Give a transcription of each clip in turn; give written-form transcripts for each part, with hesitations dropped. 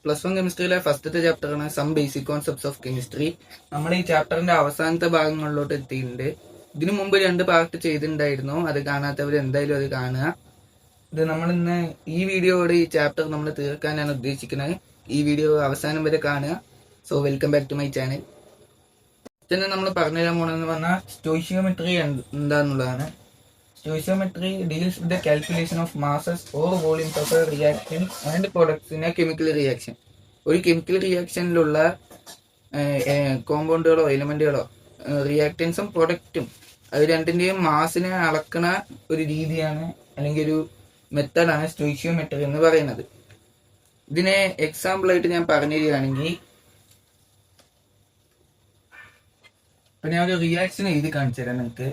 +1 കെമിസ്ട്രിയിലെ ഫസ്റ്റത്തെ ചാപ്റ്ററാണ് some basic concepts of chemistry. നമ്മൾ ഈ ചാപ്റ്ററിന്റെ അവസാനത്തെ ഭാഗങ്ങളിലോട്ട് എത്തിയിട്ടുണ്ട്. ഇതിനു മുമ്പ് 2 പാർട്ട് ചെയ്തിട്ടുണ്ടായിരുന്നു. അത് കാണാത്തവർ എന്തായാലും അത് കാണുക. ഇത് നമ്മൾ ഇന്ന് ഈ വീഡിയോയോടെ ഈ ചാപ്റ്റർ നമ്മൾ തീർക്കാനാണ് ഉദ്ദേശിക്കുന്നത്. ഈ വീഡിയോ അവസാനം വരെ കാണുക. So welcome back to my channel. തന്നെ നമ്മൾ പറഞ്ഞുതരാൻ പോണെന്ന് പറഞ്ഞാൽ സ്റ്റോയിഷിയോമെട്രി എന്താന്നുള്ളതാണ്. Stoichiometry deals with the calculation of masses or volumes of a reaction and products in a chemical reaction. ഒരു കെമിക്കൽ റിയാക്ഷനിലുള്ള കോമ്പൗണ്ടുകളോ എലിമെന്റുകളോ റിയാക്റ്റൻസും പ്രൊഡക്റ്റും അത് രണ്ടിന്റെയും മാസിനെ അളക്കണ ഒരു രീതിയാണ് അല്ലെങ്കിൽ ഒരു മെത്തഡാണ് സ്റ്റോയിഷിയോമെട്രി എന്ന് പറയുന്നത്. ഇതിനെ എക്സാമ്പിൾ ആയിട്ട് ഞാൻ പറഞ്ഞു തരികയാണെങ്കിൽ, ഇപ്പൊ ഞാൻ ഒരു റിയാക്ഷൻ എഴുതി കാണിച്ചു തരാം നിങ്ങൾക്ക്.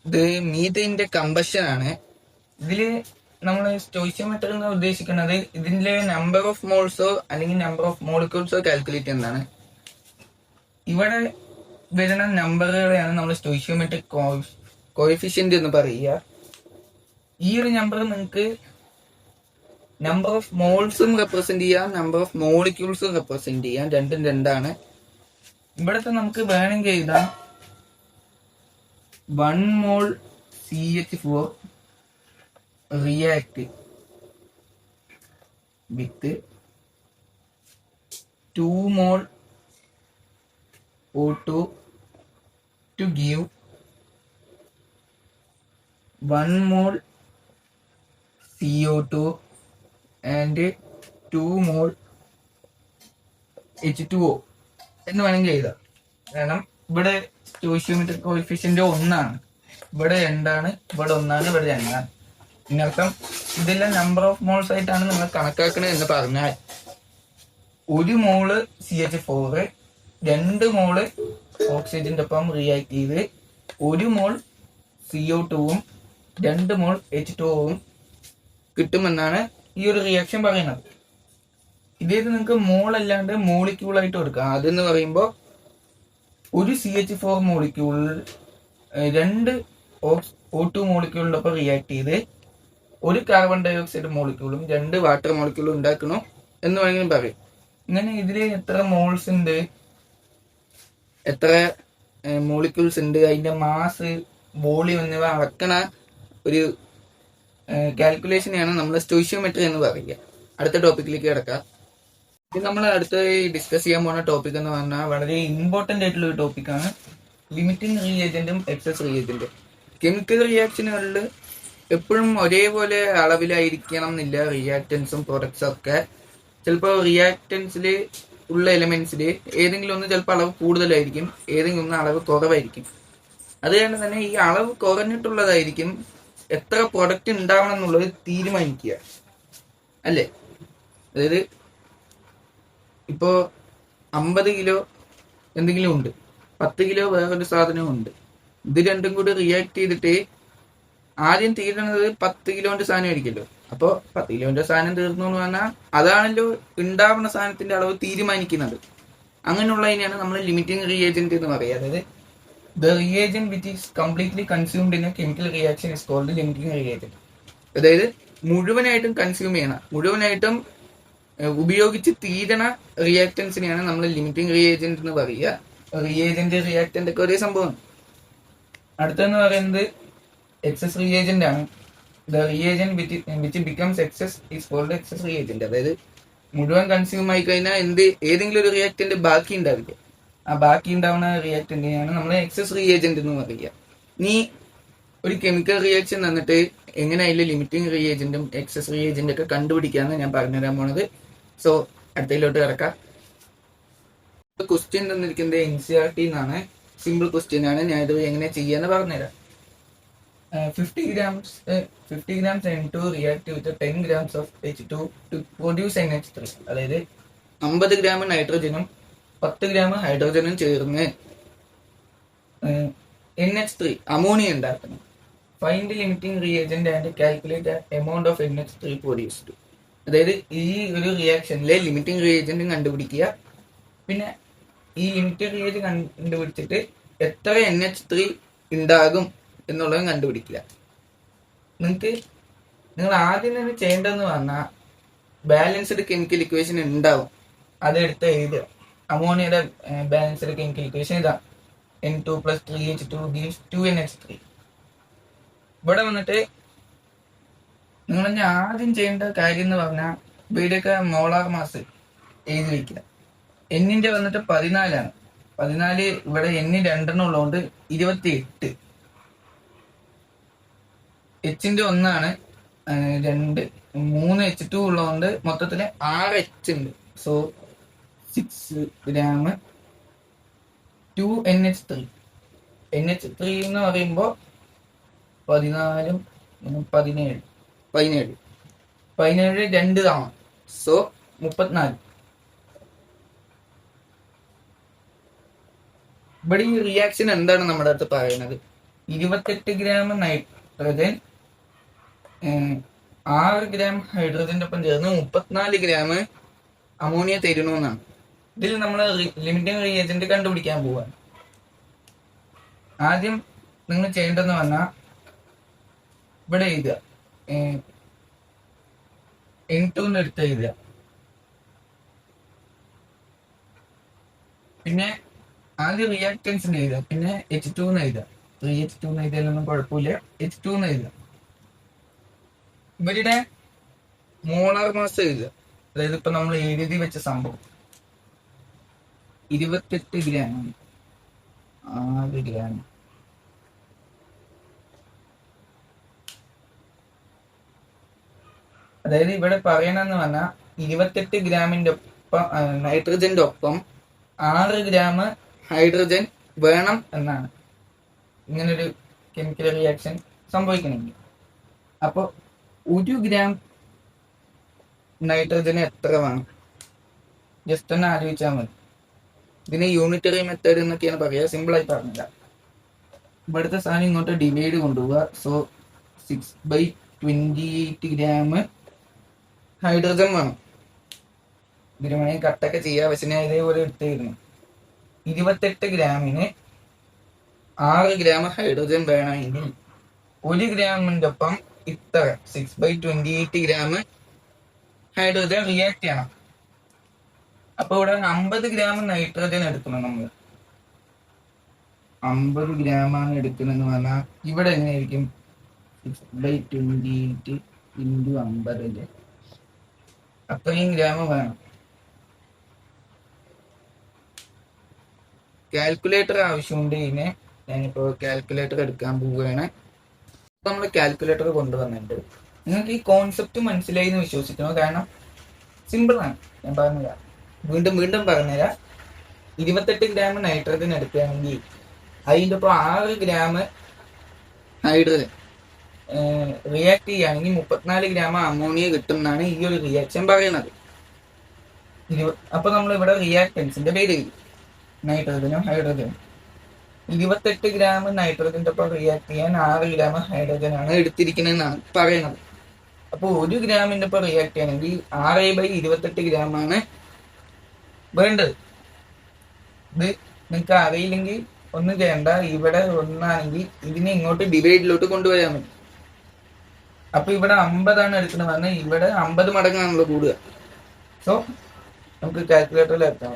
ഇത് മീഥേന്റെ കമ്പഷൻ ആണ്. ഇതില് നമ്മൾ സ്റ്റോയിഷിയോമെട്രി എന്ന് ഉദ്ദേശിക്കുന്നത് ഇതിന്റെ നമ്പർ ഓഫ് മോൾസോ അല്ലെങ്കിൽ നമ്പർ ഓഫ് മോളിക്യൂൾസോ കാൽക്കുലേറ്റ് ചെയ്യുന്നതാണ്. ഇവിടെ വരുന്ന നമ്പറുകളെയാണ് നമ്മൾ സ്റ്റോയിഷിയോമെട്രിക് കോഎഫിഷ്യന്റ് എന്ന് പറയുക. ഈ ഒരു നമ്പർ നിങ്ങൾക്ക് നമ്പർ ഓഫ് മോൾസും റെപ്രസെന്റ് ചെയ്യാം, നമ്പർ ഓഫ് മോളിക്യൂൾസും റെപ്രസെന്റ് ചെയ്യാം. രണ്ടും രണ്ടാണ്. ഇവിടത്തെ നമുക്ക് വേണമെങ്കിൽ എഴുതാം 1 mol CH4 react with 2 mol O2 to give 1 mol CO2 and 2 mol H2O എന്ന് വേണമെങ്കിൽ എഴുതാം. കാരണം ഇവിടെ സ്റ്റോയിഷിയോമെട്രിക് കോഎഫിഷ്യന്റ് 1 ആണ്, ഇവിടെ 2 ആണ്, ഇവിടെ 1 ആണ്, ഇവിടെ 2 ആണ്. ഇതിനർത്ഥം ഇതെല്ലാം നമ്പർ ഓഫ് മോൾസ് ആയിട്ടാണ് നിങ്ങൾ കണക്കാക്കുന്നത് എന്ന് പറഞ്ഞാൽ 1 മോള് CH4 2 മോള് ഓക്സിജന്റെ ഒപ്പം റിയാക്ട് ചെയ്ത് 1 മോൾ CO2വും 2 മോൾ H2Oവും കിട്ടുമെന്നാണ് ഈ ഒരു റിയാക്ഷൻ പറയുന്നത്. ഇതേത് നിങ്ങൾക്ക് മോൾ അല്ലാണ്ട് മോളിക്യൂൾ ആയിട്ട് കൊടുക്കാം. അതെന്ന് പറയുമ്പോൾ ഒരു CH4 മോളിക്യൂളിൽ 2 O2 മോളിക്യൂളിന്റെ ഒപ്പം റിയാക്ട് ചെയ്ത് 1 കാർബൺ ഡൈ ഓക്സൈഡ് മോളിക്യൂളും 2 വാട്ടർ മോളിക്യൂളും ഉണ്ടാക്കണം എന്ന് വേണമെങ്കിലും പറയും. ഇങ്ങനെ ഇതില് എത്ര മോൾസ് ഉണ്ട്, എത്ര മോളിക്യൂൾസ് ഉണ്ട്, അതിന്റെ മാസ്, വോളിയം എന്നിവ അളക്കണ ഒരു കാൽക്കുലേഷനെയാണ് നമ്മൾ സ്റ്റോയിഷിയോമെട്രി എന്ന് പറയുക. അടുത്ത ടോപ്പിക്കിലേക്ക് കിടക്കാം. ഇത് നമ്മൾ അടുത്തായി ഡിസ്കസ് ചെയ്യാൻ പോകുന്ന ടോപ്പിക് എന്ന് പറഞ്ഞാൽ വളരെ ഇമ്പോർട്ടന്റ് ആയിട്ടുള്ള ഒരു ടോപ്പിക്കാണ് ലിമിറ്റിംഗ് റിയേജന്റും എക്സസ് റിയേജന്റും. കെമിക്കൽ റിയാക്ഷനുകളിൽ എപ്പോഴും ഒരേപോലെ അളവിലായിരിക്കണം എന്നില്ല റിയാക്റ്റൻസും പ്രൊഡക്ട്സും ഒക്കെ. ചിലപ്പോൾ റിയാക്റ്റൻസിൽ ഉള്ള എലിമെന്റ്സിൽ ഏതെങ്കിലും ഒന്ന് ചിലപ്പോൾ അളവ് കൂടുതലായിരിക്കും, ഏതെങ്കിലും ഒന്ന് അളവ് കുറവായിരിക്കും. അതുകൊണ്ട് തന്നെ ഈ അളവ് കുറഞ്ഞിട്ടുള്ളതായിരിക്കും എത്ര പ്രൊഡക്റ്റ് ഉണ്ടാവണം എന്നുള്ളത് തീരുമാനിക്കുക, അല്ലേ? അതായത് ഇപ്പോ 50 കിലോ എന്തെങ്കിലും ഉണ്ട്, 10 കിലോ വേറൊരു സാധനവും ഉണ്ട്. ഇത് രണ്ടും കൂടി റിയാക്ട് ചെയ്തിട്ട് ആദ്യം തീരുന്നത് 10 കിലോന്റെ സാധനം ആയിരിക്കുമല്ലോ. അപ്പൊ 10 കിലോന്റെ സാധനം തീർന്നു എന്ന് പറഞ്ഞാൽ അതാണല്ലോ ഉണ്ടാവുന്ന സാധനത്തിന്റെ അളവ് തീരുമാനിക്കുന്നത്. അങ്ങനെയുള്ളതിനെയാണ് നമ്മൾ ലിമിറ്റിംഗ് റിയേജന്റ് എന്ന് പറയുക. അതായത് the reagent which is completely consumed in a chemical reaction is called limiting reagent. അതായത് മുഴുവനായിട്ടും കൺസ്യൂം ചെയ്യണം, മുഴുവനായിട്ടും ഉപയോഗിച്ച് തീരണ റിയാക്ടൻസിനെയാണ് നമ്മൾ ലിമിറ്റിംഗ് റിയേജന്റ് എന്ന് പറയുക. റിയേജന്റ് റിയാക്ടന്റ് ഒക്കെ ഒരേ സംഭവമാണ്. അടുത്തെന്ന് പറയുന്നത് എക്സസ് റിയേജന്റ് ആണ്. The reagent which becomes excess is called excess reagent. അതായത് മുഴുവൻ കൺസ്യൂം ആയി കഴിഞ്ഞാൽ ഏതെങ്കിലും ഒരു റിയാക്ടന്റ് ബാക്കി ഉണ്ടാവില്ല. ആ ബാക്കി ഉണ്ടാവുന്ന റിയാക്ടന്റിനെയാണ് നമ്മൾ എക്സസ് റിയേജന്റ് എന്ന് പറയുക. ഇനി ഒരു കെമിക്കൽ റിയാക്ഷൻ തന്നിട്ട് എങ്ങനെ അതിൽ ലിമിറ്റിംഗ് റിയേജന്റും എക്സസ് റിയേജന്റ് ഒക്കെ കണ്ടുപിടിക്കാന്ന് ഞാൻ പറഞ്ഞുതരാൻ പോണത്. സോ അടുത്തതിലോട്ട് കിടക്കാം. ക്വസ്റ്റ്യൻ തന്നിരിക്കുന്നത് NCERT എന്നാണ്. സിമ്പിൾ ക്വസ്റ്റ്യൻ ആണ്. ഞാൻ ഇത് എങ്ങനെ ചെയ്യാന്ന് പറഞ്ഞുതരാം. 50 grams N2 react with 10 grams of H2 to produce NH3. അതായത് 50 ഗ്രാം നൈട്രജനും 10 ഗ്രാം ഹൈഡ്രജനും ചേർന്ന് NH3 അമോണിയ ഉണ്ടാക്കണം. Find limiting reagent and calculate amount of NH3 produced. അതായത് ഈ ഒരു റിയാക്ഷനിലെ ലിമിറ്റിംഗ് റിയേജന്റ് കണ്ടുപിടിക്കുക. പിന്നെ ഈ ലിമിറ്റിംഗ് റിയേജന്റ് കണ്ടുപിടിച്ചിട്ട് എത്ര NH3 ഉണ്ടാകും എന്നുള്ളത് കണ്ടുപിടിക്കുക. നിങ്ങൾ ആദ്യം തന്നെ ചെയ്യേണ്ടതെന്ന് പറഞ്ഞാൽ ബാലൻസ്ഡ് കെമിക്കൽ ഇക്വേഷൻ ഉണ്ടാവും, അതെടുത്ത് എഴുതുക. അമോണിയയുടെ ബാലൻസ്ഡ് കെമിക്കൽ ഇക്വേഷൻ ഇതാ, N2 + 3H2 gives 2NH3. ഇവിടെ വന്നിട്ട് നിങ്ങൾ തന്നെ ആദ്യം ചെയ്യേണ്ട കാര്യം എന്ന് പറഞ്ഞാൽ ഇവിടെയൊക്കെ മോളാർ മാസ് എഴുതി വയ്ക്കുക. എന്നിന്റെ വന്നിട്ട് 14 ആണ്. 14 ഇവിടെ N 2 ഉള്ളതുകൊണ്ട് 28. H-ന്റെ 1 ആണ്, 2 3 H2 ഉള്ളതുകൊണ്ട് മൊത്തത്തില് 6 H ഉണ്ട്. So 6 gram 2NH3. NH3 എന്ന് പറയുമ്പോൾ 14 17 2 തവണ, സോ 34. ഇവിടെ ഈ റിയാക്ഷൻ എന്താണ് നമ്മുടെ അടുത്ത് പറയുന്നത്? 28 ഗ്രാം നൈട്രജൻ 6 ഗ്രാം ഹൈഡ്രജന്റെ ഒപ്പം ചേർന്ന് 34 ഗ്രാം അമോണിയ തരുണമെന്നാണ്. ഇതിൽ നമ്മൾ ലിമിറ്റിംഗ് റിയേജന്റ് കണ്ടുപിടിക്കാൻ പോവാണ്. ആദ്യം നിങ്ങൾ ചെയ്യേണ്ടതെന്ന് പറഞ്ഞാൽ ഇവിടെ എഴുതുക, N2 എടുത്ത് എഴുതുക. പിന്നെ ആദ്യം റിയാക്ടൻസിന് എഴുതുക, പിന്നെ H2 എഴുതുക. 3H2 എഴുതിയാലൊന്നും കുഴപ്പമില്ല, H2 എഴുതുക. ഇവരുടെ മോളാർ മാസ് എഴുതുക. അതായത് ഇപ്പൊ നമ്മൾ എഴുതി വെച്ച സംഭവം 28 ഗ്രാം 6 ഗ്രാം. അതായത് ഇവിടെ പറയണമെന്ന് പറഞ്ഞാൽ 28 ഗ്രാമിന്റെ ഒപ്പം നൈട്രജന്റെ ഒപ്പം 6 ഗ്രാം ഹൈഡ്രജൻ വേണം എന്നാണ്, ഇങ്ങനൊരു കെമിക്കൽ റിയാക്ഷൻ സംഭവിക്കണമെങ്കിൽ. അപ്പോൾ 1 ഗ്രാം നൈട്രജന് എത്ര വേണം? ജസ്റ്റ് ഒന്ന് ആലോചിച്ചാൽ മതി. ഇതിനെ യൂണിറ്ററി മെത്തേഡ് എന്നൊക്കെയാണ് പറയുക, സിമ്പിൾ ആയി പറഞ്ഞില്ല. ഇവിടുത്തെ സാധനം ഇങ്ങോട്ട് ഡിവൈഡ് കൊണ്ടുപോവുക. സോ 6/28 ഗ്രാം ഹൈഡ്രജൻ വേണം. ഇതിന് വേണമെങ്കിൽ കട്ടൊക്കെ ചെയ്യുക, പക്ഷെ ഞാൻ ഇതേപോലെ എടുത്തിരുന്നു. 28 ഗ്രാമിന് 6 ഗ്രാം ഹൈഡ്രജൻ വേണമെങ്കിൽ 1 ഗ്രാമിന്റെ ഒപ്പം ഇത്ര 6/28 ഗ്രാം ഹൈഡ്രജൻ റിയാക്ട് ചെയ്യണം. അപ്പൊ ഇവിടെ 50 ഗ്രാം നൈട്രജൻ എടുക്കണം. നമ്മൾ 50 ഗ്രാമാണ് എടുക്കുന്നതെന്ന് പറഞ്ഞാൽ ഇവിടെ എങ്ങനെയായിരിക്കും? 6/28 × 50 അത്രയും ഗ്രാം വേണം. കാൽക്കുലേറ്റർ ആവശ്യമുണ്ട്. ഇതിനെ ഞാനിപ്പോ കാൽക്കുലേറ്റർ എടുക്കാൻ പോവുകയാണ്. നമ്മൾ കാൽക്കുലേറ്റർ കൊണ്ടുവന്നിട്ടുണ്ട്. നിങ്ങൾക്ക് ഈ കോൺസെപ്റ്റ് മനസ്സിലായി എന്ന് വിശ്വസിക്കുന്നു. കാരണം സിമ്പിൾ ആണ്, ഞാൻ പറഞ്ഞുതരാം, വീണ്ടും പറഞ്ഞുതരാം. 28 ഗ്രാം നൈട്രജൻ എടുക്കുകയാണെങ്കിൽ അതിൻ്റെ ഒപ്പം 6 ഗ്രാം ഹൈഡ്രജൻ റിയാക്ട് ചെയ്യുകയാണെങ്കിൽ 34 ഗ്രാം അമോണിയ കിട്ടും എന്നാണ് ഈ ഒരു റിയാക്ഷൻ പറയുന്നത്. അപ്പൊ നമ്മൾ ഇവിടെ റിയാക്ടൻസിന്റെ പേര് നൈട്രജനും ഹൈഡ്രജനും. 28 ഗ്രാം നൈട്രജന്റെ ഒപ്പം റിയാക്ട് ചെയ്യാൻ 6 ഗ്രാം ഹൈഡ്രജൻ ആണ് എടുത്തിരിക്കുന്നതെന്നാണ് പറയുന്നത്. അപ്പോൾ 1 ഗ്രാമിന്റെ ഒപ്പം റിയാക്ട് ചെയ്യണമെങ്കിൽ 6/28 ഗ്രാം ആണ് വേണ്ടത്. ഇത് നിങ്ങൾക്ക് അറിയില്ലെങ്കിൽ ഒന്നും ചെയ്യണ്ട, ഇവിടെ ഒന്നാണെങ്കിൽ ഇതിനെ ഇങ്ങോട്ട് ഡിവൈഡിലോട്ട് കൊണ്ടുപോയാൽ മതി. അപ്പൊ ഇവിടെ 50 എടുക്കുന്നത് പറഞ്ഞാൽ ഇവിടെ 50 മടങ്ങാണല്ലോ കൂടുക. സോ നമുക്ക് കാൽക്കുലേറ്ററിൽ എടുത്താൽ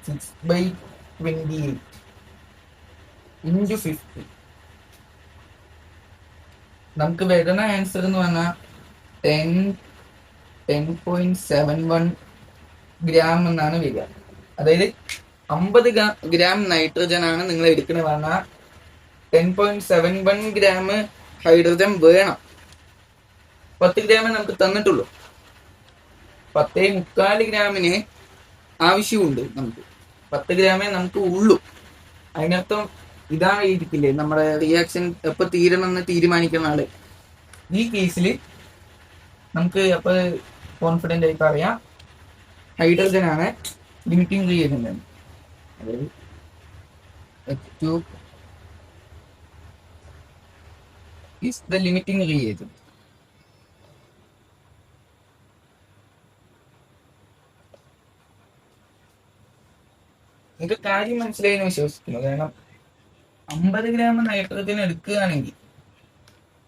6/28 × 50. നമുക്ക് വരുന്ന ആൻസർ എന്ന് പറഞ്ഞാൽ 10.71 ഗ്രാം എന്നാണ് വരിക. അതായത് 50 ഗ്രാം നൈട്രജൻ ആണ് നിങ്ങൾ എടുക്കുന്നത് പറഞ്ഞാൽ 10.71 ഗ്രാം ഹൈഡ്രജൻ വേണം. 10 ഗ്രാമേ നമുക്ക് തന്നിട്ടുള്ളൂ. 10.25 ഗ്രാമിന് ആവശ്യമുണ്ട്. നമുക്ക് 10 ഗ്രാമേ നമുക്ക് ഉള്ളൂ. അതിനർത്ഥം ഇതായിരിക്കില്ലേ നമ്മുടെ റിയാക്ഷൻ എപ്പോൾ തീരണമെന്ന് തീരുമാനിക്കുന്ന ആള്. ഈ കേസിൽ നമുക്ക് അപ്പോൾ കോൺഫിഡൻ്റ് ആയി പറയാം ഹൈഡ്രജൻ ആണ് ലിമിറ്റിംഗ് റിയേജന്റ്. അതായത് H2 is the limiting reagent. നിങ്ങൾക്ക് കാര്യം മനസ്സിലായെന്ന് വിശ്വസിക്കുന്നു. കാരണം 50 ഗ്രാം നൈട്രജൻ എടുക്കുകയാണെങ്കിൽ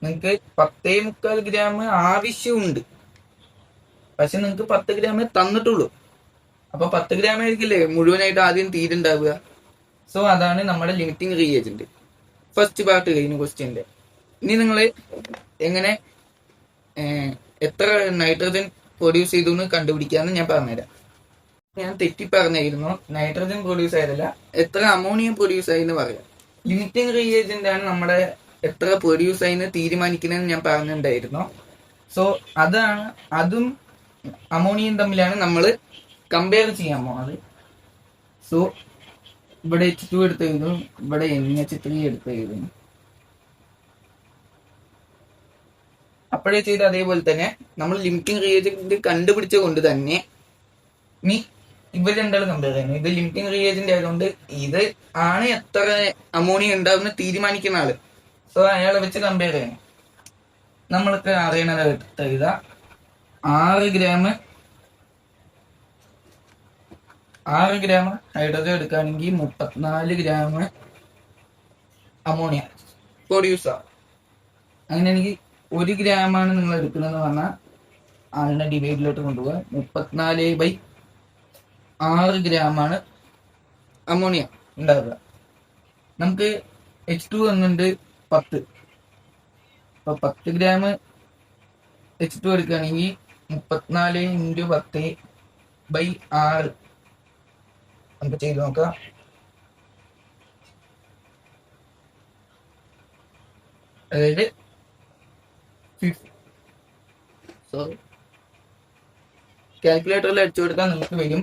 നിങ്ങൾക്ക് 10.25 ഗ്രാം ആവശ്യമുണ്ട്. പക്ഷെ നിങ്ങൾക്ക് 10 ഗ്രാമേ തന്നിട്ടുള്ളൂ. അപ്പൊ 10 ഗ്രാം ആയിരിക്കില്ലേ മുഴുവനായിട്ട് ആദ്യം തീരുണ്ടാവുക. സോ അതാണ് നമ്മുടെ ലിമിറ്റിംഗ് റീയേജന്റ്. ഫസ്റ്റ് പാർട്ട് കഴിഞ്ഞു ക്വസ്റ്റ്യന്റെ. ഇനി നിങ്ങൾ എങ്ങനെ എത്ര നൈട്രജൻ പ്രൊഡ്യൂസ് ചെയ്തു എന്ന് കണ്ടുപിടിക്കാന്ന് ഞാൻ പറഞ്ഞുതരാം. ഞാൻ തെറ്റി പറഞ്ഞിരുന്നു, നൈട്രജൻ പ്രൊഡ്യൂസ് ആയതല്ല, എത്ര അമോണിയ പ്രൊഡ്യൂസ് ആയി എന്ന് പറയാം. ലിമിറ്റിംഗ് റീയേജന്റ് ആണ് നമ്മുടെ എത്ര പ്രൊഡ്യൂസ് ആയിന്ന് തീരുമാനിക്കുന്നതെന്ന് ഞാൻ പറഞ്ഞിട്ടുണ്ടായിരുന്നു. സോ അതും അമോണിയയും തമ്മിലാണ് നമ്മൾ കമ്പയർ ചെയ്യാൻ പോകുന്നത്. സോ ഇവിടെ H2 എടുത്ത് എഴുതും, ഇവിടെ NH3 എടുത്ത് എഴുതും. അപ്പോഴേ ചെയ്ത് അതേപോലെ തന്നെ നമ്മൾ ലിമിറ്റിംഗ് റിയേജന്റ് കണ്ടുപിടിച്ച കൊണ്ട് തന്നെ ഇനി ഇവർ രണ്ടാളും കമ്പയർ ചെയ്യുന്നു. ഇത് ലിമിറ്റിംഗ് റിയേജന്റ് ആയതുകൊണ്ട് ഇത് ആണ് എത്ര അമോണിയ ഉണ്ടാവുന്ന തീരുമാനിക്കുന്ന ആള്. സോ അയാളെ വെച്ച് കമ്പയർ ചെയ്യണം. നമ്മൾക്ക് അറിയണത് എടുത്ത് എഴുതാം. 6 ഗ്രാം ഹൈഡ്രജൻ എടുക്കുകയാണെങ്കിൽ 34 ഗ്രാം അമോണിയ പ്രൊഡ്യൂസ് ആവും. അങ്ങനെയാണെങ്കിൽ 1 ഗ്രാമാണ് നിങ്ങൾ എടുക്കുന്നതെന്ന് പറഞ്ഞാൽ ആളിനെ ഡിവൈഡിലോട്ട് കൊണ്ടുപോകുക. 34/6 ഗ്രാമാണ് അമോണിയ ഉണ്ടാവുക. നമുക്ക് H2 വന്നിട്ടുണ്ട് 10. അപ്പൊ 10 ഗ്രാം H2 എടുക്കുകയാണെങ്കിൽ 34 × 10/6 നമുക്ക് ചെയ്ത് നോക്കാം. അതായത് കാൽക്കുലേറ്ററിൽ അടിച്ചു കൊടുത്താൽ നമുക്ക് വരും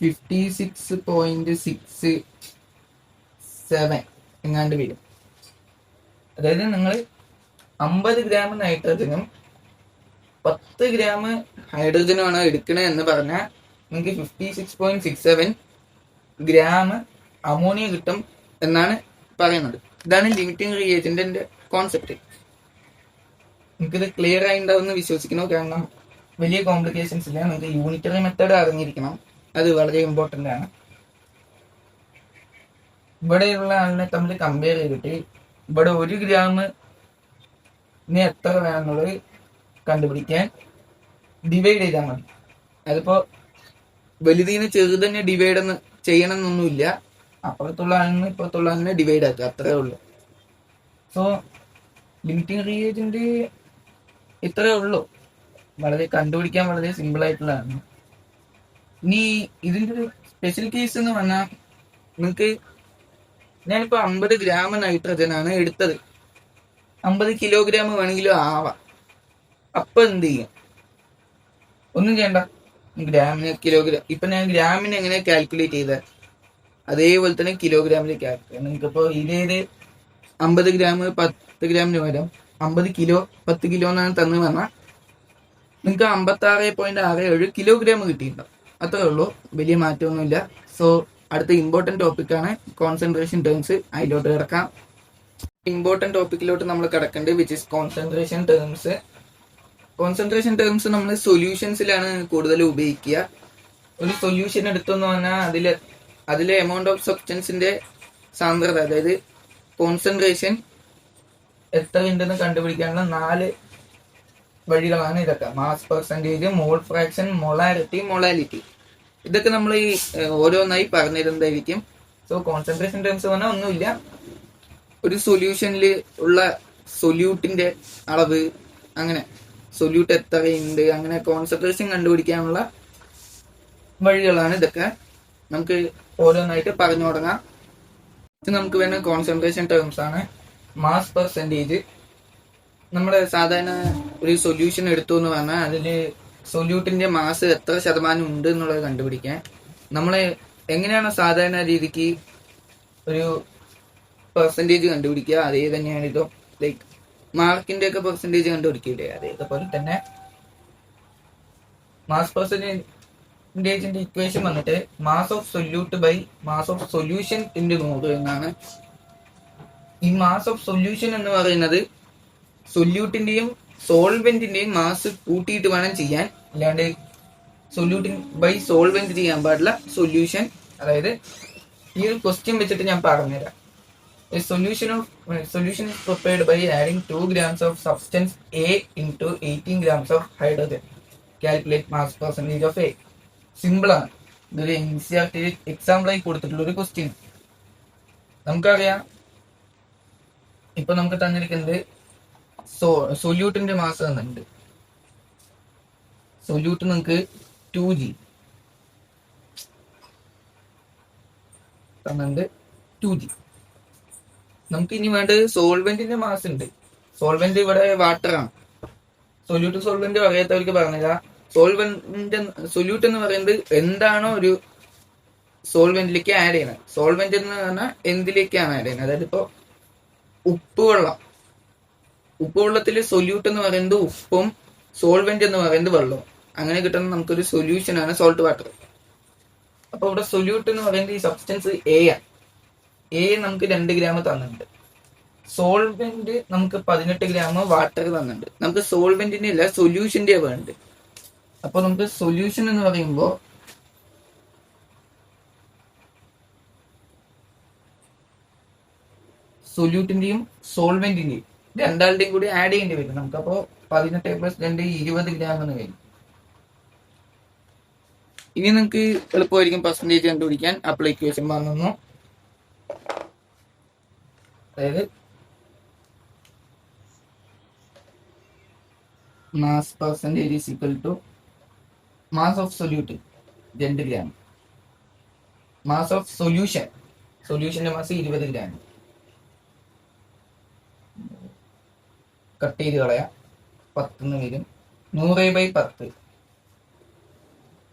56.67 എങ്ങാണ്ട് വരും. അതായത് നിങ്ങൾ 50 ഗ്രാം നൈട്രജനും 10 ഗ്രാം ഹൈഡ്രജനുമാണ് എടുക്കണേ എന്ന് പറഞ്ഞാൽ നിങ്ങൾക്ക് 56.67 ഗ്രാം അമോണിയ കിട്ടും എന്നാണ് പറയുന്നത്. ഇതാണ് ലിമിറ്റിംഗ് റിയേജന്റിന്റെ കോൺസെപ്റ്റ്. നിങ്ങൾക്കിത് ക്ലിയർ ആയിട്ടുണ്ടാവുമെന്ന് വിശ്വസിക്കുന്നു. കാരണം വലിയ കോംപ്ലിക്കേഷൻസ് ഇല്ല. നിങ്ങൾക്ക് യൂണിറ്ററി മെത്തേഡ് അറിഞ്ഞിരിക്കണം, അത് വളരെ ഇമ്പോർട്ടൻ്റ് ആണ്. ഇവിടെയുള്ള ആളിനെ തമ്മിൽ കമ്പയർ ചെയ്തിട്ട് ഇവിടെ 1 ഗ്രാമിന് എത്ര വേണമെന്നുള്ളത് കണ്ടുപിടിക്കാൻ ഡിവൈഡ് ചെയ്താൽ മതി. അതിപ്പോ വലുതിന് ചെറുതന്നെ ഡിവൈഡ് ചെയ്യണം എന്നൊന്നുമില്ല. അപ്പുറത്തുള്ള ആളിന് ഇപ്പുറത്തുള്ള ആളിനെ ഡിവൈഡ് ആക്കുക, അത്രേ ഉള്ളൂ. സോ ലിമിറ്റിംഗ് റിയേജന്റ് ഇത്രേ ഉള്ളൂ. വളരെ കണ്ടുപിടിക്കാൻ വളരെ സിമ്പിൾ ആയിട്ടുള്ളതാണ്. ഇനി ഇതിന്റെ ഒരു സ്പെഷ്യൽ കേസ് എന്ന് പറഞ്ഞാൽ നിങ്ങൾക്ക് ഞാനിപ്പോ 50 ഗ്രാം നൈട്രജൻ ആണ് എടുത്തത്. 50 കിലോഗ്രാം വേണമെങ്കിലും ആവാം. അപ്പൊ എന്ത് ചെയ്യും? ഒന്നും ചെയ്യണ്ട. ഗ്രാമിന് കിലോഗ്രാം ഇപ്പൊ ഞാൻ ഗ്രാമിന് എങ്ങനെ കാൽക്കുലേറ്റ് ചെയ്തത് അതേപോലെ തന്നെ കിലോഗ്രാമിലേക്ക് ആക്കുക. നിങ്ങൾക്കിപ്പോ ഇതേത് 50 ഗ്രാം 10 ഗ്രാമിന് പകരം 50 കിലോ 10 കിലോ എന്നാണ് തന്നു പറഞ്ഞാൽ നിങ്ങൾക്ക് 56.67 കിലോഗ്രാം കിട്ടിയിട്ടുണ്ടാവും. അത്രേ ഉള്ളൂ, വലിയ മാറ്റമൊന്നുമില്ല. സോ അടുത്ത ഇമ്പോർട്ടൻറ്റ് ടോപ്പിക്കാണ് കോൺസെൻട്രേഷൻ ടേംസ്. അതിലോട്ട് കിടക്കാം. ഇമ്പോർട്ടൻറ്റ് ടോപ്പിക്കിലോട്ട് നമ്മൾ കിടക്കേണ്ടത് which is concentration terms. Concentration terms നമ്മൾ സൊല്യൂഷൻസിലാണ് കൂടുതൽ ഉപയോഗിക്കുക. ഒരു സൊല്യൂഷൻ എടുത്തെന്ന് പറഞ്ഞാൽ അതിലെ എമൗണ്ട് ഓഫ് സബ്സ്റ്റൻസിന്റെ സാന്ദ്രത, അതായത് കോൺസെൻട്രേഷൻ എത്ര ഉണ്ടെന്ന് കണ്ടുപിടിക്കാനുള്ള 4 വഴികളാണ് ഇതൊക്കെ. Mass percentage, mole fraction, molarity, molality. ഇതൊക്കെ നമ്മൾ ഈ ഓരോന്നായി പറഞ്ഞിരുന്നതായിരിക്കും. സോ കോൺസെൻട്രേഷൻ ടേംസ് പറഞ്ഞാൽ ഒന്നുമില്ല, ഒരു സൊല്യൂഷനിൽ ഉള്ള സൊല്യൂട്ടിന്റെ അളവ്, അങ്ങനെ സൊല്യൂട്ട് എത്രയുണ്ട്, അങ്ങനെ കോൺസെൻട്രേഷൻ കണ്ടുപിടിക്കാനുള്ള വഴികളാണ് ഇതൊക്കെ. നമുക്ക് ഓരോന്നായിട്ട് പറഞ്ഞു തുടങ്ങാം. ഇത് നമുക്ക് വേണ്ട കോൺസെൻട്രേഷൻ ടേംസ് ആണ്. മാസ് പെർസെൻറ്റേജ്, നമ്മുടെ സാധാരണ ഒരു സൊല്യൂഷൻ എടുത്തു എന്ന് പറഞ്ഞാൽ അതിൽ സൊല്യൂട്ടിന്റെ മാസ് എത്ര ശതമാനം ഉണ്ട് എന്നുള്ളത് കണ്ടുപിടിക്കാൻ നമ്മൾ എങ്ങനെയാണ് സാധാരണ രീതിക്ക് ഒരു പെർസെൻറ്റേജ് കണ്ടുപിടിക്കുക, അതേ തന്നെയാണ് ഇതും. ലൈക്ക് മാർക്കിന്റെ ഒക്കെ പെർസെൻറ്റേജ് കണ്ടുപിടിക്കില്ലേ, അതേപോലെ തന്നെ മാസ് പെർസെൻറ്റേജിന്റെ ഇക്വേഷൻ വന്നിട്ട് mass of solute by mass of solution × 100 എന്നാണ്. ഈ മാസ് ഓഫ് സൊല്യൂഷൻ എന്ന് പറയുന്നത് സൊല്യൂട്ടിന്റെയും സോൾവെന്റിന്റെയും മാസ് കൂട്ടിയിട്ട് വേണം ചെയ്യാൻ. അല്ലാണ്ട് സൊല്യൂട്ടിൻ ബൈ സോൾവെന്റ് ചെയ്യാൻ പാടില്ല. സൊല്യൂഷൻ, അതായത് ഈ ഒരു ക്വസ്റ്റ്യൻ വെച്ചിട്ട് ഞാൻ പറഞ്ഞുതരാം. A solution is prepared by adding 2 grams of substance A into 18 grams of hydrogen. Calculate mass percentage of A. Simple ആണ്. ഇതൊരു NCERT എക്സാമ്പിൾ ആയി കൊടുത്തിട്ടുള്ള ഒരു ക്വസ്റ്റ്യൻ. നമുക്കറിയാം, ഇപ്പൊ നമുക്ക് തന്നിരിക്കുന്നത് സൊല്യൂട്ടിന്റെ മാസ് തന്നിട്ടുണ്ട്. സൊല്യൂട്ട് നമുക്ക് 2G തന്നിട്ടുണ്ട്, 2G. നമുക്ക് ഇനി വേണ്ടത് സോൾവെന്റിന്റെ മാസ് ഉണ്ട്. സോൾവെന്റ് ഇവിടെ വാട്ടർ ആണ്. സൊല്യൂട്ട് സോൾവെന്റ് അറിയാത്തവർക്ക് പറഞ്ഞില്ല. സൊല്യൂട്ട് എന്ന് പറയുന്നത് എന്താണോ ഒരു സോൾവെന്റിലേക്ക് ആഡ് ചെയ്യുന്നത്. സോൾവെന്റ് എന്ന് പറഞ്ഞാൽ എന്തിലേക്കാണ് ആഡ് ചെയ്യുന്നത്. അതായത് ഇപ്പൊ ഉപ്പുവെള്ളത്തിൽ സൊല്യൂട്ട് എന്ന് പറയുന്നത് ഉപ്പും സോൾവെന്റ് എന്ന് പറയുന്നത് വെള്ളവും. അങ്ങനെ കിട്ടുന്ന നമുക്കൊരു സൊല്യൂഷൻ ആണ് സോൾട്ട് വാട്ടർ. അപ്പൊ ഇവിടെ സൊല്യൂട്ട് എന്ന് പറയുന്നത് ഈ സബ്സ്റ്റൻസ് എ ആണ്. എ നമുക്ക് 2 ഗ്രാം തന്നിട്ടുണ്ട്. സോൾവെന്റ് നമുക്ക് 18 ഗ്രാം വാട്ടർ തന്നിട്ടുണ്ട്. നമുക്ക് സോൾവെന്റിന്റെ അല്ല സൊല്യൂഷന്റെ വേണ്ടത്. അപ്പൊ നമുക്ക് സൊല്യൂഷൻ എന്ന് പറയുമ്പോൾ സൊല്യൂട്ടിന്റെയും സോൾവെന്റിന്റെയും രണ്ടാളുടെയും കൂടി ആഡ് ചെയ്യേണ്ടി വരും. നമുക്കപ്പോ 18 + 2 20 ഗ്രാം എന്ന് വരും. ഇനി നമുക്ക് എളുപ്പമായിരിക്കും പെർസെന്റേജ് കണ്ടുപിടിക്കാൻ. അപ്പോൾ ഇക്വേഷൻ പറഞ്ഞു, അതായത് mass percentage is equal to mass of solute 2 gram, mass of സൊല്യൂഷന്റെ മാസ് 20 ഗ്രാം. കട്ട് ചെയ്ത് കളയാം, 10 വരും. 100/10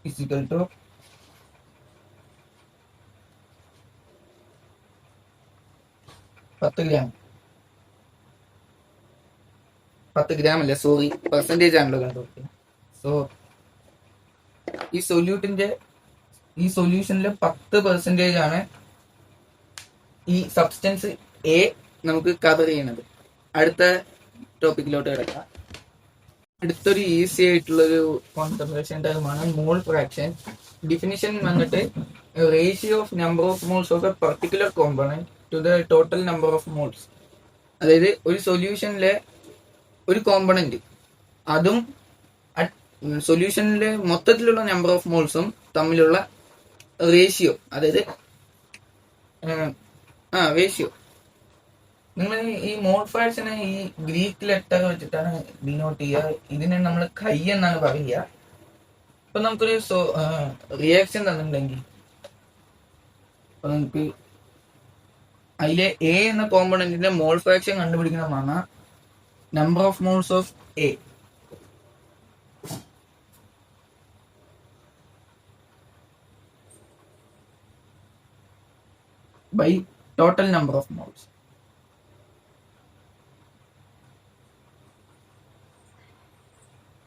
is equal to 10 gram. 10 gram അല്ല, സോറി, പെർസെന്റേജ് ആണല്ലോ കണ്ടുപിടിക്കുന്നത്. സോ ഈ സൊല്യൂഷനിലെ 10% ആണ് ഈ സബ്സ്റ്റൻസ് എ നമുക്ക് കവർ ചെയ്യണത്. അടുത്ത ടോപ്പിക്കിലോട്ട് കിടക്കാം. അടുത്തൊരു ഈസി ആയിട്ടുള്ളൊരു കോൺസെൻട്രേഷൻ ടേമാണ് മോൾ ഫ്രാക്ഷൻ. ഡിഫിനിഷൻ വന്നിട്ട് ratio of number of moles of a particular component to the total number of moles. അതായത് ഒരു സൊല്യൂഷനിലെ ഒരു കോമ്പണന്റ് അതും സൊല്യൂഷനിലെ മൊത്തത്തിലുള്ള നമ്പർ ഓഫ് മോൾസും തമ്മിലുള്ള റേഷ്യോ, അതായത് റേഷ്യോ. നിങ്ങൾ ഈ മോൾ ഫ്രാക്ഷനെ ഈ ഗ്രീക്ക് ലെറ്റർ വെച്ചിട്ടാണ് ഡിനോട്ട് ചെയ്യുക. ഇതിനെ നമ്മൾ കൈ എന്നാണ് പറയുക. ഇപ്പൊ നമുക്കൊരു റിയാക്ഷൻ തന്നിട്ടുണ്ടെങ്കിൽ അപ്പൊ നമുക്ക് അതിലെ എ എന്ന കോമ്പണന്റിന്റെ മോൾ ഫ്രാക്ഷൻ കണ്ടുപിടിക്കണമെന്നാണ് number of moles of A by total number of moles.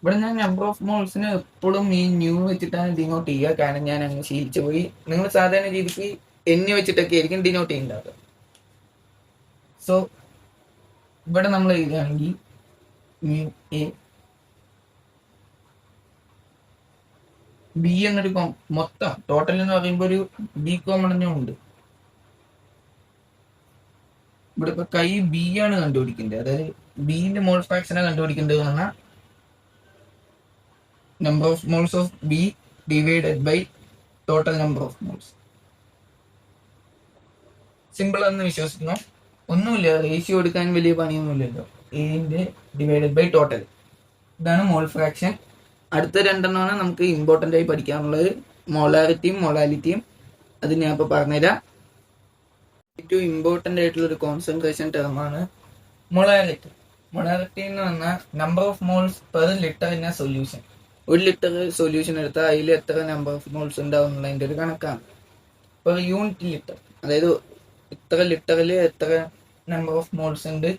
ഇവിടെ ഞാൻ നമ്പർ ഓഫ് മോൾസിന് എപ്പോഴും ഈ ന്യൂ വെച്ചിട്ടാണ് ഡിനോട്ട് ചെയ്യുക. കാരണം ഞാൻ അങ്ങ് ശീലിച്ചു പോയി. നിങ്ങൾ സാധാരണ രീതിക്ക് എന്നെ വെച്ചിട്ടൊക്കെ ആയിരിക്കും ഡിനോട്ട് ചെയ്യുന്നുണ്ടാവുക. സോ ഇവിടെ നമ്മൾ എഴുതുകയാണെങ്കിൽ എ ബി എന്നൊരു മൊത്തം ടോട്ടൽ എന്ന് പറയുമ്പോൾ ഒരു ബി കോമ്പണന്റും ഉണ്ട്. ഇവിടെ ഇപ്പൊ കൈ ബി ആണ് കണ്ടുപിടിക്കേണ്ടത്. അതായത് ബിന്റെ മോൾ ഫ്രാക്ഷനെ കണ്ടുപിടിക്കേണ്ടത് പറഞ്ഞാൽ number of moles of B divided by total number of moles. Simple ആണെന്ന് വിശ്വസിക്കുന്നു. ഒന്നുമില്ല, റേഷ്യോ എടുക്കാൻ വലിയ പണിയൊന്നുമില്ലല്ലോ. എന്റെ ഡിവൈഡഡ് ബൈ ടോട്ടൽ, ഇതാണ് മോൾ ഫ്രാക്ഷൻ. അടുത്ത രണ്ടെണ്ണമാണ് നമുക്ക് ഇമ്പോർട്ടൻ്റ് ആയി പഠിക്കാനുള്ളത്, മൊളാരിറ്റിയും മൊളാലിറ്റിയും. അത് ഞാൻ ഇപ്പോൾ പറഞ്ഞുതരാം. ഏറ്റവും ഇമ്പോർട്ടൻ്റ് ആയിട്ടുള്ള ഒരു കോൺസെൻട്രേഷൻ ടേമാണ് മൊളാലിറ്റി. മൊളാലിറ്റി എന്ന് പറഞ്ഞാൽ number of moles per litre in A solution. 1 litre solution എടുത്താൽ അതിൽ എത്ര നമ്പർ ഓഫ് മോൾസ് ഉണ്ടാവും എന്നുള്ളതിൻ്റെ ഒരു കണക്കാണ്. പെർ യൂണിറ്റ് ലിറ്റർ, അതായത് ഇത്ര ലിറ്ററിൽ എത്ര നമ്പർ ഓഫ് മോൾസ് ഉണ്ട്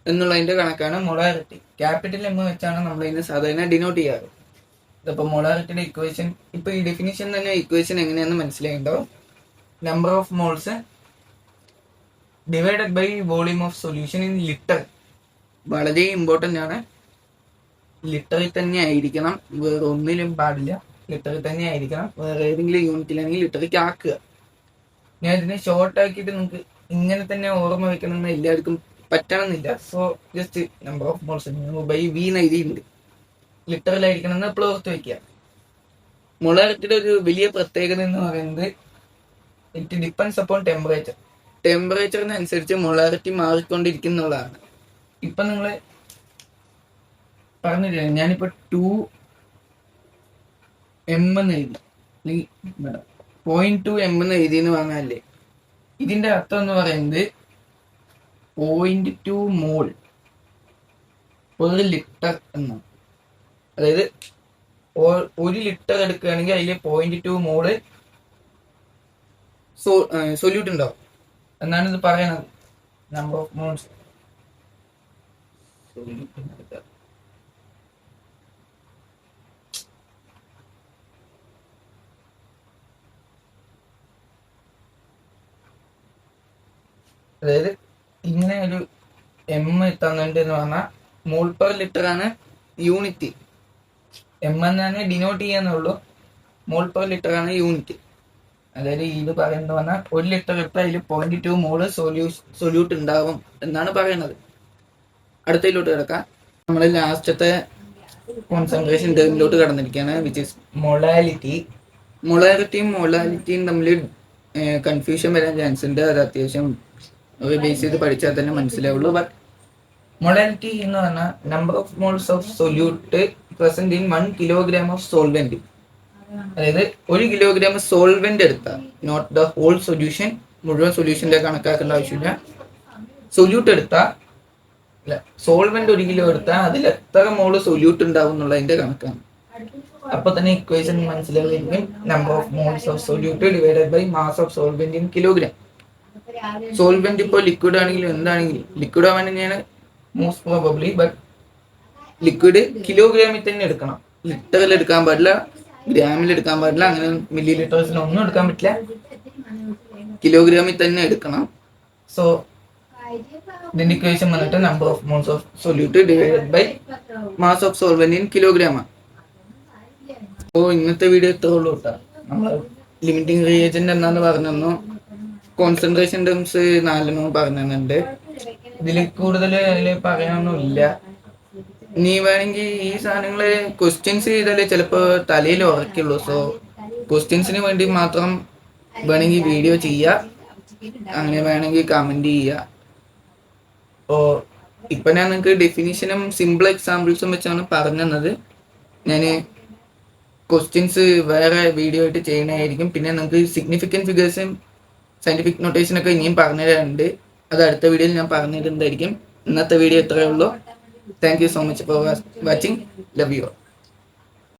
എന്നുള്ളതിന്റെ കണക്കാണ് മൊളാരിറ്റി. ക്യാപിറ്റൽ എം വെച്ചാണ് നമ്മൾ ഇതിനെ സാധാരണ ഡിനോട്ട് ചെയ്യാറ്. ഇതിപ്പോൾ മൊളാരിറ്റിയുടെ ഇക്വേഷൻ, ഇപ്പൊ ഈ ഡെഫിനിഷൻ തന്നെ ഇക്വേഷൻ എങ്ങനെയാണെന്ന് മനസ്സിലായിട്ടുണ്ടാവും. Number of moles divided by volume of solution in litre വളരെ ഇമ്പോർട്ടൻ്റ് ആണ്. ലിറ്ററിൽ തന്നെ ആയിരിക്കണം, വേറെ ഒന്നിലും പാടില്ല. ലിറ്ററിൽ തന്നെ ആയിരിക്കണം. വേറെ ഏതെങ്കിലും യൂണിറ്റിലാണെങ്കിൽ ലിറ്ററിലേക്ക് ആക്കുക. ഞാൻ ഇതിനെ ഷോർട്ട് ആക്കിയിട്ട് നിങ്ങൾക്ക് ഇങ്ങനെ തന്നെ ഓർമ്മ വെക്കണമെന്ന് എല്ലാവർക്കും പറ്റണമെന്നില്ല. So just number of moles by V എന്ന് എഴുതിയിട്ടുണ്ട്. ലിറ്ററിലായിരിക്കണം എന്ന് എപ്പോഴും ഓർത്ത് വെക്കുക. മൊളാരിറ്റിയുടെ ഒരു വലിയ പ്രത്യേകത എന്ന് പറയുന്നത് ഇറ്റ് ഡിപ്പെൻഡ്സ് അപ്പോൺ ടെമ്പറേച്ചർ. ടെമ്പറേച്ചറിനനുസരിച്ച് മൊളാരിറ്റി മാറിക്കൊണ്ടിരിക്കുന്നുള്ളതാണ്. ഇപ്പൊ നിങ്ങൾ പറഞ്ഞില്ല, ഞാനിപ്പോ 2m എന്ന് എഴുതി, അല്ലെങ്കിൽ 0.2 m എന്ന് എഴുതി എന്ന് പറഞ്ഞാലേ ഇതിന്റെ അർത്ഥം എന്ന് പറയുന്നത് 0.2 മോൾ ഒരു ലിറ്റർ എന്നാണ്. അതായത് 1 ലിറ്റർ എടുക്കുകയാണെങ്കിൽ അതിൽ 0.2 മോള് സൊല്യൂട്ട് ഉണ്ടാവും എന്നാണ് ഇത് പറയുന്നത്. നമ്പർ ഓഫ് മോൾസ് അതായത് ഇങ്ങനെ ഒരു m തന്നിട്ടുണ്ട് എന്ന് പറഞ്ഞാൽ മോൾ പെർ ലിറ്റർ ആണ് യൂണിറ്റ്. m എന്നാണ് ഡിനോട്ട് ചെയ്യാന്നുള്ളൂ, മോൾ പെർ ലിറ്റർ ആണ് യൂണിറ്റ്. അതായത് ഇത് പറയുന്നത് പറഞ്ഞാൽ 1 ലിറ്റർ എടുത്താൽ അതിൽ 0.2 മോള് സൊല്യൂട്ട് ഉണ്ടാവും എന്നാണ് പറയുന്നത്. അടുത്തതിലോട്ട് കിടക്കാം. നമ്മൾ ലാസ്റ്റത്തെ കോൺസെൻട്രേഷൻ ടേമിലോട്ട് കടന്നിരിക്കുകയാണ്, വിച്ച് ഇസ് മൊളാലിറ്റി. മൊളാലിറ്റിയും തമ്മിൽ കൺഫ്യൂഷൻ വരാൻ ചാൻസ് ഉണ്ട്. അത് അത്യാവശ്യം ബേസ് ചെയ്ത് പഠിച്ചാൽ തന്നെ മനസ്സിലാവുള്ളൂ. ബട്ട് മൊളാലിറ്റി എന്ന് പറഞ്ഞാൽ number of moles of solute present in 1 kilogram of solvent. അതായത് 1 കിലോഗ്രാം സോൾവെന്റ് എടുത്താൽ, നോട്ട് ദ ഹോൾ സൊല്യൂഷൻ, മുഴുവൻ സൊല്യൂഷന്റെ കണക്കാക്കേണ്ട ആവശ്യമില്ല. സൊല്യൂട്ട് എടുത്താൽ, സോൾവെന്റ് 1 കിലോ എടുത്താൽ അതിൽ എത്ര മോള് സൊല്യൂട്ട് ഉണ്ടാവും എന്നുള്ളതിന്റെ കണക്കാണ്. അപ്പൊ തന്നെ ഇക്വേഷൻ മനസ്സിലായിരിക്കും. Number of moles of solute divided by mass of solvent in kilogram. Solvent ഇപ്പോൾ ലിക്വിഡ് ആണെങ്കിലും എന്താണെങ്കിലും, ലിക്വിഡ് ആവാൻ തന്നെയാണ് മോസ്റ്റ് പ്രോബബ്ലി. ബട്ട് ലിക്വിഡ് കിലോഗ്രാമിൽ തന്നെ എടുക്കണം, ലിറ്ററിൽ എടുക്കാൻ പാടില്ല, ഗ്രാമിൽ എടുക്കാൻ പാടില്ല, അങ്ങനെ മില്ലി ലിറ്റേഴ്സിലൊന്നും എടുക്കാൻ പറ്റില്ല, കിലോഗ്രാമിൽ തന്നെ എടുക്കണം. സോ ഇതിന്റെ ഇക്വേഷൻ വന്നിട്ട് number of moles of solute divided by mass of solvent in kilogram ആണ്. അപ്പോൾ ഇന്നത്തെ വീഡിയോ ഇത്രേ ഉള്ളൂ കേട്ടോ. നമ്മൾ ലിമിറ്റിംഗ് റിയേജന്റ് എന്നാന്ന് പറഞ്ഞു, കോൺസെൻട്രേഷൻ ടേംസ് 4 പറഞ്ഞിട്ടുണ്ട്. ഇതിൽ കൂടുതൽ അതിൽ പറയാനൊന്നുമില്ല. നീ വേണമെങ്കിൽ ഈ സാധനങ്ങള് ക്വസ്റ്റ്യൻസ് ചെയ്താലേ ചിലപ്പോൾ തലയിൽ ഉറക്കുള്ളൂ. സോ ക്വസ്റ്റ്യൻസിന് വേണ്ടി മാത്രം വേണമെങ്കിൽ വീഡിയോ ചെയ്യുക, അങ്ങനെ വേണമെങ്കിൽ കമന്റ് ചെയ്യുക. അപ്പോൾ ഇപ്പം ഞാൻ നിങ്ങൾക്ക് ഡെഫിനിഷനും സിമ്പിൾ എക്സാമ്പിൾസും വെച്ചാണ് പറഞ്ഞത്. ഞാൻ ക്വസ്റ്റ്യൻസ് വേറെ വീഡിയോ ആയിട്ട് ചെയ്യണമായിരിക്കും. പിന്നെ നിങ്ങൾക്ക് സിഗ്നിഫിക്കൻറ്റ് ഫിഗേഴ്സും സയൻറ്റിഫിക് നൊട്ടേഷനൊക്കെ ഇനിയും പറഞ്ഞു തരാനുണ്ട്. അത് അടുത്ത വീഡിയോയിൽ ഞാൻ പറഞ്ഞു തരുന്നതായിരിക്കും. ഇന്നത്തെ വീഡിയോ ഇത്രയേ ഉള്ളൂ. Thank you so much for watching. Love you.